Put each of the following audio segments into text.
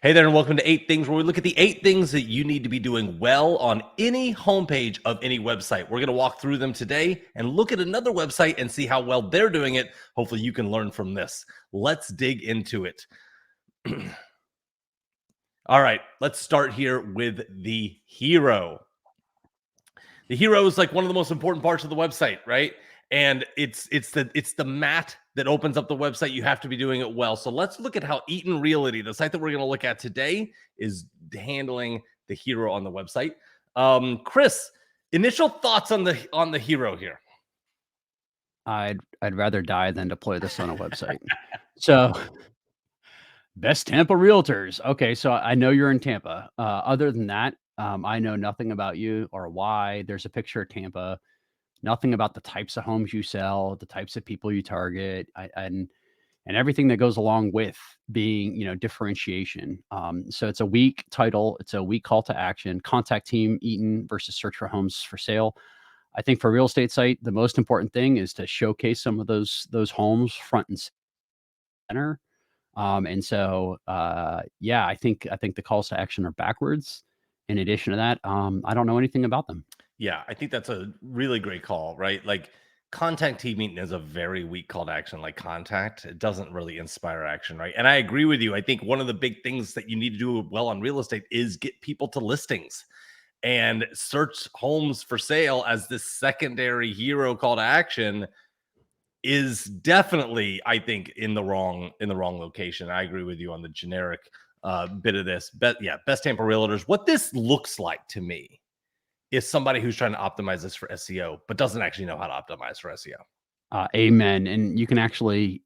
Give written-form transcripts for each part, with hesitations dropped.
Hey there, and welcome to 8 Things, where we look at the 8 things that you need to be doing well on any homepage of any website. We're going to walk through them today and look at another website and see how well they're doing it. Hopefully, you can learn from this. Let's dig into it. All right, let's start here with the hero. The hero is like one of the most important parts of the website, right? And it's the mat that opens up the website. You have to be doing it well. So let's look at how Eaton Realty, the site that we're going to look at today, is handling the hero on the website. Chris, initial thoughts on the hero here. I'd rather die than deploy this on a website. So, best Tampa realtors. Okay, so I know you're in Tampa. Other than that, I know nothing about you or why. There's a picture of Tampa. Nothing about the types of homes you sell, the types of people you target, and everything that goes along with being, differentiation. So it's a weak title. It's a weak call to action. Contact team Eaton versus search for homes for sale. I think for a real estate site, the most important thing is to showcase some of those homes front and center. Yeah, I think the calls to action are backwards. In addition to that, I don't know anything about them. Yeah, I think that's a really great call, right? Like contact team meeting is a very weak call to action, like contact. It doesn't really inspire action, right? And I agree with you. I think one of the big things that you need to do well on real estate is get people to listings and search homes for sale as this secondary hero call to action is definitely, I think, in the wrong location. I agree with you on the generic bit of this. But yeah, best Tampa realtors. What this looks like to me is somebody who's trying to optimize this for SEO, but doesn't actually know how to optimize for SEO. Amen. And you can actually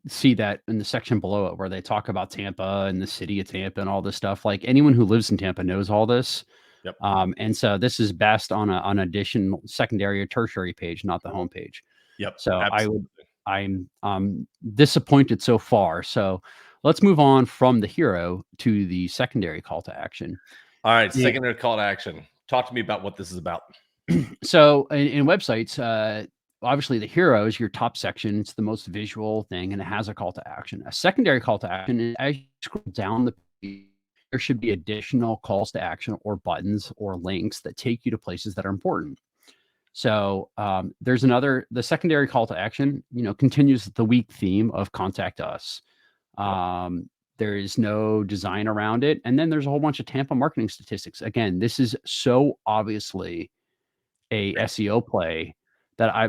see that in the section below it where they talk about Tampa and the city of Tampa and all this stuff. Like anyone who lives in Tampa knows all this. Yep. And so this is best on an additional secondary or tertiary page, not the homepage. Yep. So Absolutely. I'm disappointed so far. So let's move on from the hero to the secondary call to action. All right. Yeah. Secondary call to action. Talk to me about what this is about. So in websites, obviously the hero is your top section. It's the most visual thing, and it has a call to action. A secondary call to action is as you scroll down the page, there should be additional calls to action or buttons or links that take you to places that are important. So there's the secondary call to action, continues the weak theme of contact us. There is no design around it. And then there's a whole bunch of Tampa marketing statistics. Again, this is so obviously a SEO play that I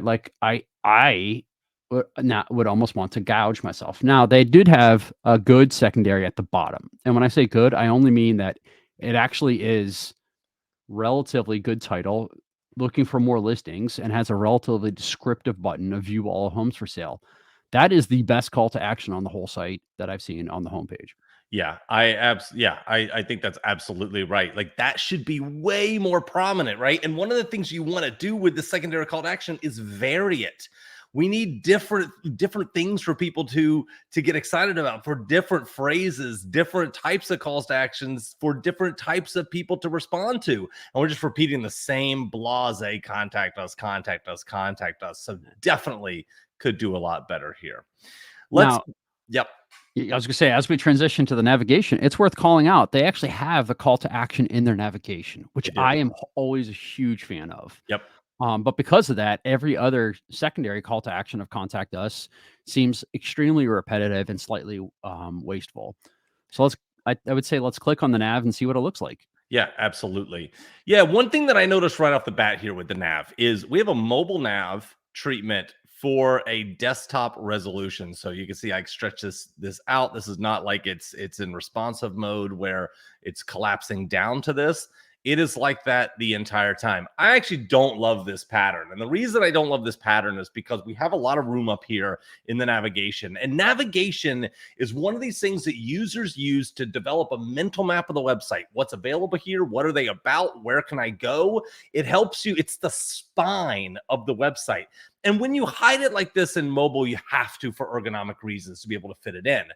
would almost want to gouge myself. Now, they did have a good secondary at the bottom. And when I say good, I only mean that it actually is relatively good title, looking for more listings, and has a relatively descriptive button of view all homes for sale. That is the best call to action on the whole site that I've seen on the homepage. Yeah, I think that's absolutely right. Like that should be way more prominent, right? And one of the things you want to do with the secondary call to action is vary it. We need different things for people to get excited about, for different phrases, different types of calls to actions, for different types of people to respond to. And we're just repeating the same blase contact us, contact us, contact us. So definitely could do a lot better here. Let's Now, yep. I was going to say, as we transition to the navigation, it's worth calling out. They actually have the call to action in their navigation, which I am always a huge fan of. Yep. But because of that, every other secondary call to action of contact us seems extremely repetitive and slightly wasteful. So I would say let's click on the nav and see what it looks like. Yeah, absolutely. Yeah, one thing that I noticed right off the bat here with the nav is we have a mobile nav treatment for a desktop resolution. So you can see I stretch this out. This is not like it's in responsive mode where it's collapsing down to this. It is like that the entire time. I actually don't love this pattern. And the reason I don't love this pattern is because we have a lot of room up here in the navigation. And navigation is one of these things that users use to develop a mental map of the website. What's available here? What are they about? Where can I go? It helps you. It's the spine of the website. And when you hide it like this in mobile, you have to for ergonomic reasons to be able to fit it in.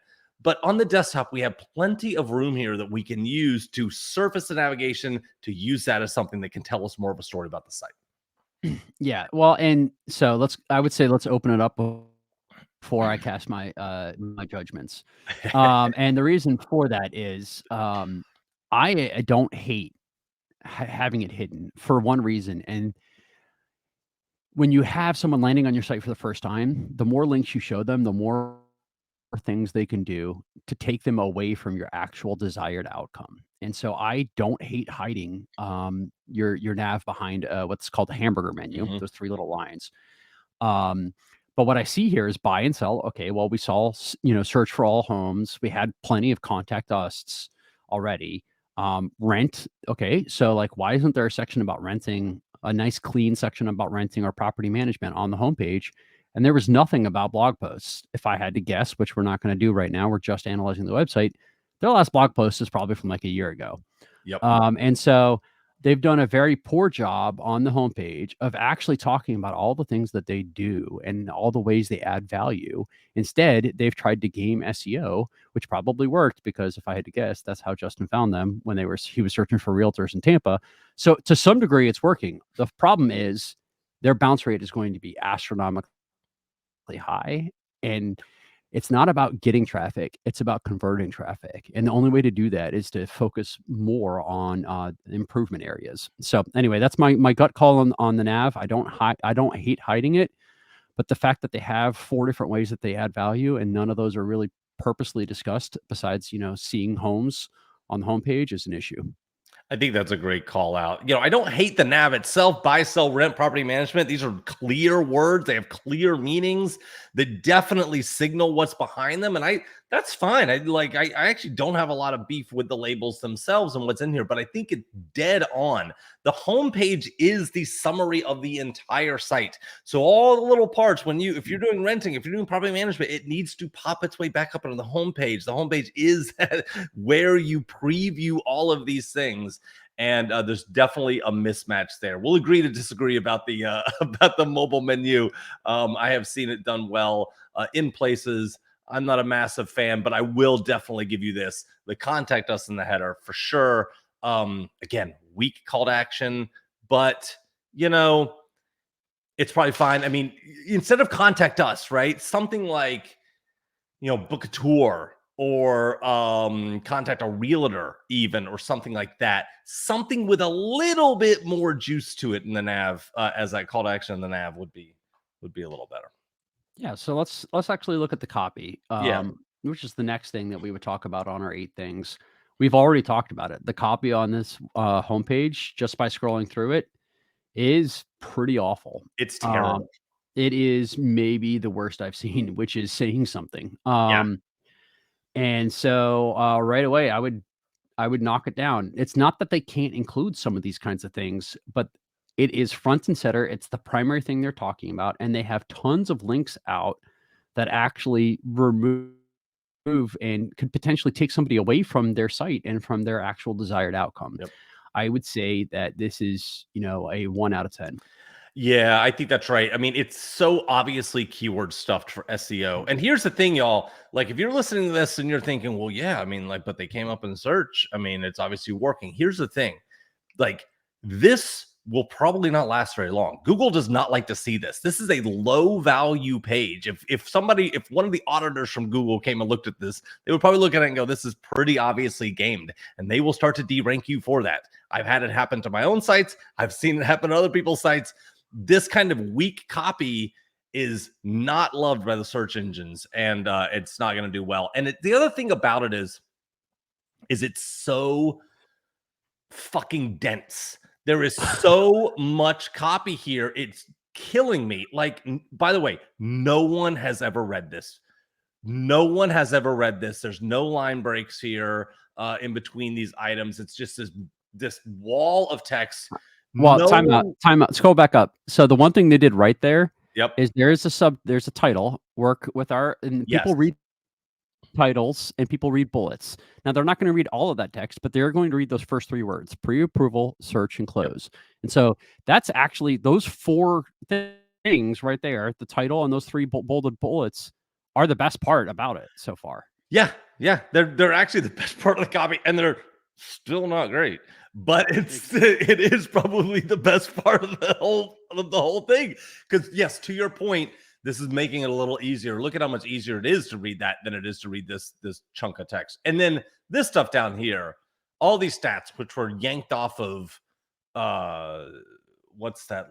But on the desktop, we have plenty of room here that we can use to surface the navigation, to use that as something that can tell us more of a story about the site. Yeah. Well, and so I would say let's open it up before I cast my my judgments. And the reason for that is I don't hate having it hidden for one reason. And when you have someone landing on your site for the first time, the more links you show them, the more things they can do to take them away from your actual desired outcome. And so I don't hate hiding your nav behind what's called the hamburger menu, Mhm. those three little lines. Um, but what I see here is buy and sell. Okay, well, we saw, search for all homes. We had plenty of contact us already. Rent. Okay, so like, why isn't there a section about renting? A nice, clean section about renting or property management on the homepage? And there was nothing about blog posts. If I had to guess, which we're not going to do right now, we're just analyzing the website. Their last blog post is probably from like a year ago. Yep. And so they've done a very poor job on the homepage of actually talking about all the things that they do and all the ways they add value. Instead, they've tried to game SEO, which probably worked because if I had to guess, that's how Justin found them when he was searching for realtors in Tampa. So to some degree, it's working. The problem is their bounce rate is going to be astronomically high, and it's not about getting traffic, it's about converting traffic. And the only way to do that is to focus more on improvement areas. So anyway, that's my gut call on the nav. I don't hate hiding it, but the fact that they have 4 different ways that they add value and none of those are really purposely discussed besides, seeing homes on the homepage is an issue. I think that's a great call out. I don't hate the nav itself. Buy, sell, rent, property management. These are clear words. They have clear meanings that definitely signal what's behind them. And that's fine. I actually don't have a lot of beef with the labels themselves and what's in here, but I think it's dead on. The homepage is the summary of the entire site. So all the little parts, if you're doing renting, if you're doing property management, it needs to pop its way back up onto the homepage. The homepage is where you preview all of these things. And there's definitely a mismatch there. We'll agree to disagree about the about the mobile menu. I have seen it done well in places. I'm not a massive fan, but I will definitely give you this: the contact us in the header for sure. Again, weak call to action, but it's probably fine. I mean, instead of contact us, right? Something like book a tour or contact a realtor even, or something like that. Something with a little bit more juice to it in the nav, as that call to action in the nav would be a little better. Yeah, so let's actually look at the copy, Yeah, which is the next thing that we would talk about on our 8 things. We've already talked about it. The copy on this homepage, just by scrolling through it, is pretty awful. it's Um, terrible. it is maybe the worst I've seen, which is saying something. Yeah. And so right away, I would knock it down. It's not that they can't include some of these kinds of things, but it is front and center. It's the primary thing they're talking about, and they have tons of links out that actually remove and could potentially take somebody away from their site and from their actual desired outcome. Yep. I would say that this is, a 1 out of 10. Yeah, I think that's right. I mean, it's so obviously keyword stuffed for SEO. And here's the thing, y'all. Like, if you're listening to this and you're thinking, well, yeah, I mean, like, but they came up in search. I mean, it's obviously working. Here's the thing. Like, this will probably not last very long. Google does not like to see this. This is a low value page. If one of the auditors from Google came and looked at this, they would probably look at it and go, this is pretty obviously gamed. And they will start to derank you for that. I've had it happen to my own sites. I've seen it happen to other people's sites. This kind of weak copy is not loved by the search engines, and it's not going to do well. And the other thing about it is it's so fucking dense. There is so much copy here. It's killing me. Like, by the way, no one has ever read this. No one has ever read this. There's no line breaks here in between these items. It's just this wall of text. Well, No one. time out. Scroll back up. So the one thing they did right there Yep. is there's a title, work with and Yes. people read titles and people read bullets. Now they're not going to read all of that text, but they're going to read those first 3 words: pre-approval, search, and Yep. close. And so that's actually those 4 things right there, the title and those 3 bolded bullets are the best part about it so far. Yeah. They're actually the best part of the copy, and they're still not great. But it is probably the best part of the whole thing. Because yes, to your point, This is making it a little easier. Look at how much easier it is to read that than it is to read this chunk of text. And then this stuff down here, all these stats which were yanked off of what's that?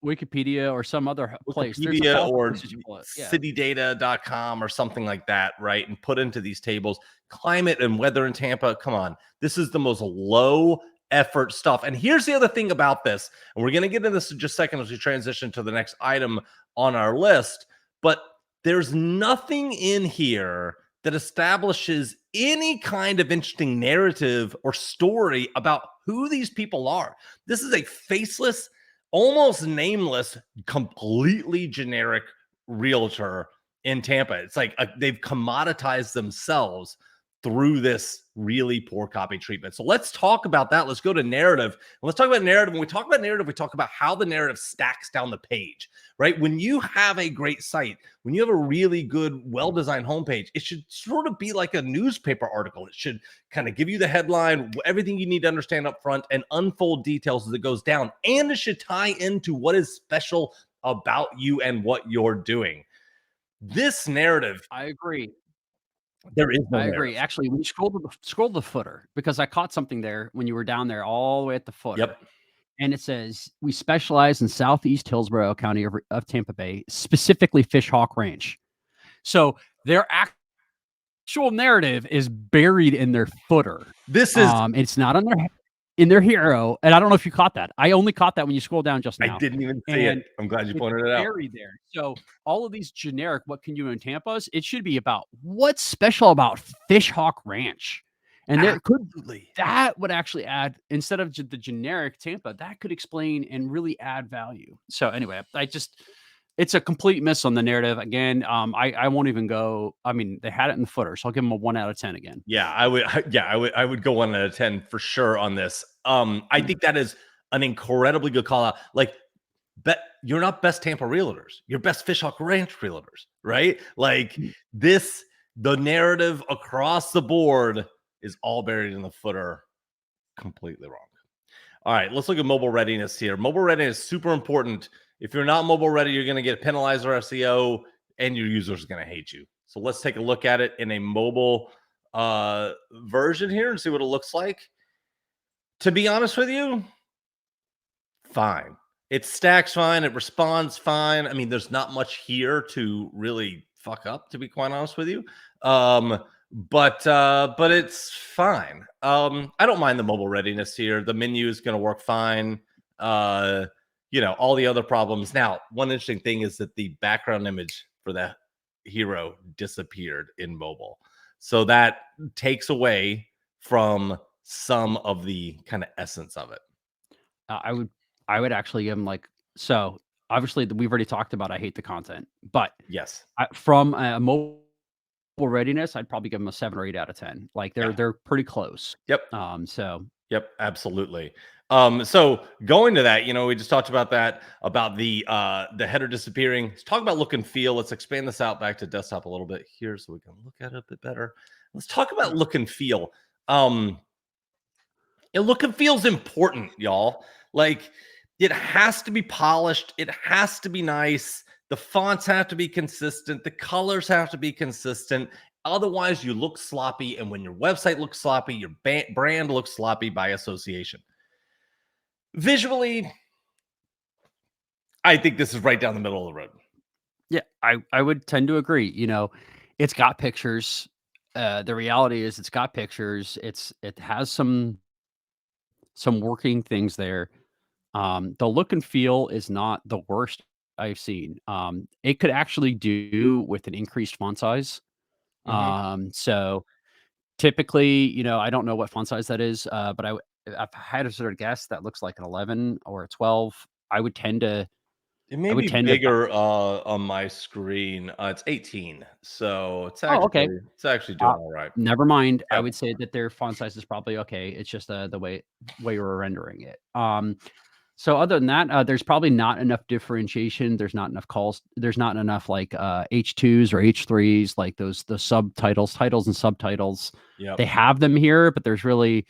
Wikipedia or some other place. There's a Wikipedia powerful or place that you pull it. Yeah. citydata.com or something like that, right? And put into these tables climate and weather in Tampa. Come on. This is the most low effort stuff. And here's the other thing about this, and we're going to get into this in just a second as we transition to the next item on our list, but there's nothing in here that establishes any kind of interesting narrative or story about who these people are. This is a faceless, almost nameless, completely generic realtor in Tampa. It's like they've commoditized themselves through this really poor copy treatment. So let's talk about that. Let's go to narrative. And let's talk about narrative. When we talk about narrative, we talk about how the narrative stacks down the page, right? When you have a great site, when you have a really good, well-designed homepage, it should sort of be like a newspaper article. It should kind of give you the headline, everything you need to understand up front, and unfold details as it goes down. And it should tie into what is special about you and what you're doing. This narrative, I agree. there is no I narrative. agree. Actually, when you scroll the footer, because I caught something there when you were down there all the way at the footer. Yep. And it says, we specialize in Southeast Hillsborough County of Tampa Bay, specifically Fish Hawk Ranch. So their actual narrative is buried in their footer. This is it's not on their hero. And I don't know if you caught that. I only caught that when you scroll down just now. I didn't even see it. I'm glad you pointed it out. Buried there. So all of these generic, what can you in Tampa's? It should be about what's special about Fish Hawk Ranch. And that would actually add, instead of the generic Tampa, that could explain and really add value. So anyway, it's a complete miss on the narrative. Again, I won't even go. I mean, they had it in the footer, so I'll give them a 1 out of 10 again. Yeah, I would go 1 out of 10 for sure on this. I think that is an incredibly good call out. Like, you're not best Tampa realtors, you're best Fish Hawk Ranch realtors, right? Like the narrative across the board is all buried in the footer. Completely wrong. All right, let's look at mobile readiness here. Mobile readiness is super important. If you're not mobile ready, you're going to get penalized for SEO and your users are going to hate you. So let's take a look at it in a mobile version here and see what it looks like. To be honest with you, fine. It stacks fine. It responds fine. I mean, there's not much here to really fuck up, to be quite honest with you. But it's fine. I don't mind the mobile readiness here. The menu is going to work fine. All the other problems. Now, one interesting thing is that the background image for that hero disappeared in mobile. So that takes away from some of the kind of essence of it. I would actually give them so obviously we've already talked about, I hate the content, but yes, from a mobile readiness, I'd probably give them a 7 or 8 out of 10. Like they're pretty close. Yep. Yep, absolutely. So going to that, we just talked about that, about the header disappearing. Let's talk about look and feel. Let's expand this out back to desktop a little bit here so we can look at it a bit better. Let's talk about look and feel. Look and feel is important, y'all. Like, it has to be polished. It has to be nice. The fonts have to be consistent. The colors have to be consistent. Otherwise, you look sloppy. And when your website looks sloppy, your brand looks sloppy by association. Visually, I think this is right down the middle of the road. Yeah, I would tend to agree. It's got pictures. The reality is it's got pictures. It has some working things there. The look and feel is not the worst I've seen. It could actually do with an increased font size. So typically, I don't know what font size that is, but I've had a sort of guess that looks like an 11 or a 12. I would tend to. It may be bigger on my screen. It's 18, so it's actually it's actually doing all right. Never mind. Yep. I would say that their font size is probably okay. It's just the way we're rendering it. So other than that, there's probably not enough differentiation. There's not enough calls. There's not enough like H2s or H3s, like the subtitles, titles and subtitles. Yep. They have them here, but they're very,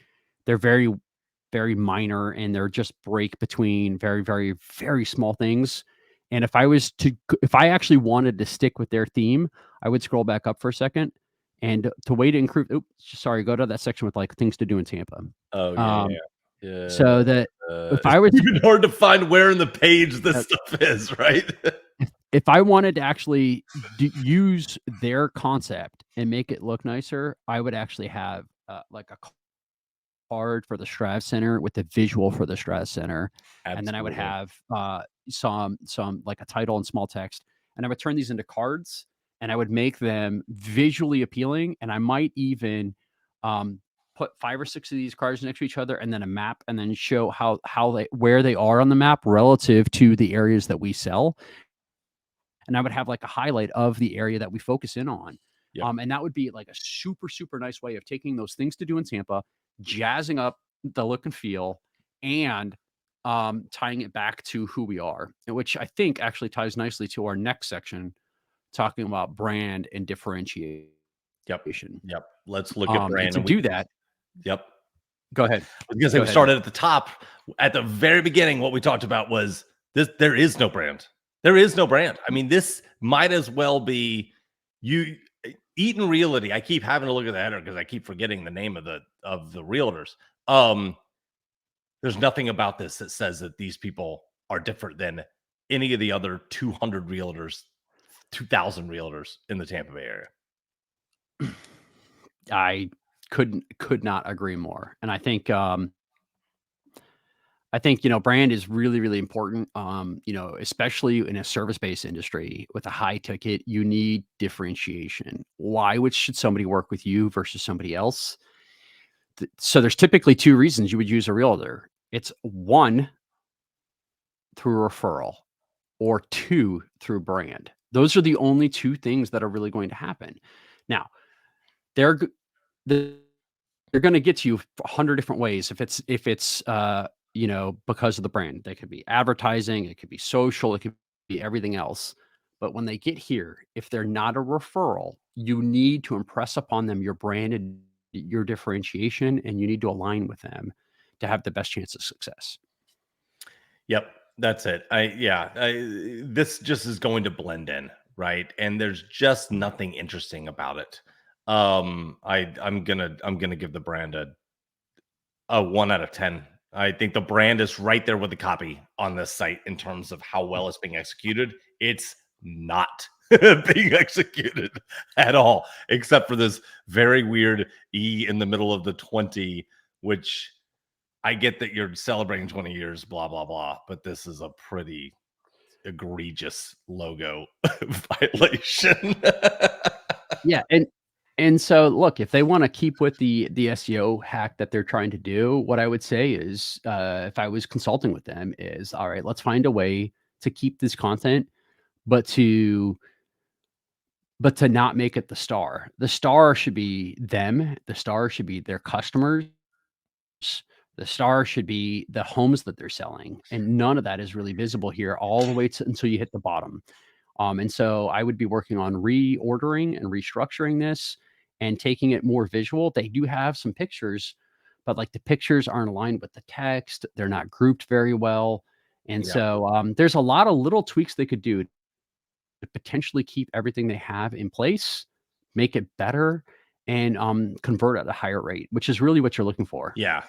very minor, and they're just break between very, very, very small things. And if I actually wanted to stick with their theme, I would scroll back up for a second and to way to improve. Oops, sorry, go to that section with like things to do in Tampa. Oh, yeah, Um, yeah, yeah. so that if It's I was even hard to find where in the page this uh, stuff is, right? if I wanted to actually use their concept and make it look nicer, I would actually have like a card for the Stratus Center with the visual for the Stratus Center, and then I would Absolutely. have some like a title and small text, and I would turn these into cards, and I would make them visually appealing, and I might even um, put 5 or 6 of these cards next to each other, and then a map, and then show how they where they are on the map relative to the areas that we sell, and I would have like a highlight of the area that we focus in on. Yep. And that would be like a super, super nice way of taking those things to do in Tampa, jazzing up the look and feel, and tying it back to who we are, which I think actually ties nicely to our next section, talking about brand and differentiation. Yep. Yep. Let's look at And brand to and we do that, yep. go ahead. I was gonna say Go we ahead, Ed. started at the top. At the very beginning, what we talked about was this: there is no brand. There is no brand. I mean, this might as well be you Eaton Realty. I keep having to look at the header because I keep forgetting the name of the realtors. There's nothing about this that says that these people are different than any of the other 200 realtors, 2,000 realtors in the Tampa Bay area. I could not agree more. And I think, brand is really, really important. Especially in a service-based industry with a high ticket, you need differentiation. Why should somebody work with you versus somebody else? So there's typically 2 reasons you would use a realtor. It's 1, through referral, or 2, through brand. Those are the only 2 things that are really going to happen. Now, they're g they're gonna get to you 100 different ways if it's because of the brand. They could be advertising, it could be social, it could be everything else. But when they get here, if they're not a referral, you need to impress upon them your brand and your differentiation, and you need to align with them to have the best chance of success. Yep, that's it. This just is going to blend in, right? And there's just nothing interesting about it. I'm gonna give the brand a 1 out of 10. I think the brand is right there with the copy on this site in terms of how well it's being executed. It's not being executed at all, except for this very weird E in the middle of the 20, which I get that you're celebrating 20 years, blah, blah, blah, but this is a pretty egregious logo violation. Yeah, and so look, if they wanna keep with the SEO hack that they're trying to do, what I would say is, if I was consulting with them is, "All right, let's find a way to keep this content, but to not make it the star." The star should be them, the star should be their customers, the star should be the homes that they're selling, and none of that is really visible here all the way to until you hit the bottom. And so I would be working on reordering and restructuring this and taking it more visual. They do have some pictures, but like the pictures aren't aligned with the text. They're not grouped very well. And Yeah. so there's a lot of little tweaks they could do to potentially keep everything they have in place, make it better, and convert at a higher rate, which is really what you're looking for. Yeah.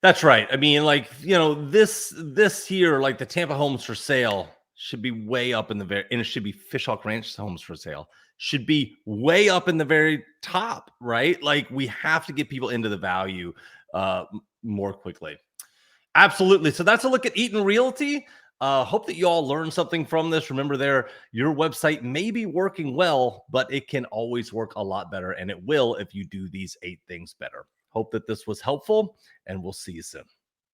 That's right. I mean, like, this here, like the Tampa homes for sale should be way up in the very, and it should be Fishhawk Ranch homes for sale should be way up in the very top, right? Like we have to get people into the value more quickly. Absolutely. So that's a look at Eaton Realty. Hope that you all learned something from this. Remember, your website may be working well, but it can always work a lot better, and it will if you do these 8 things better. Hope that this was helpful, and we'll see you soon.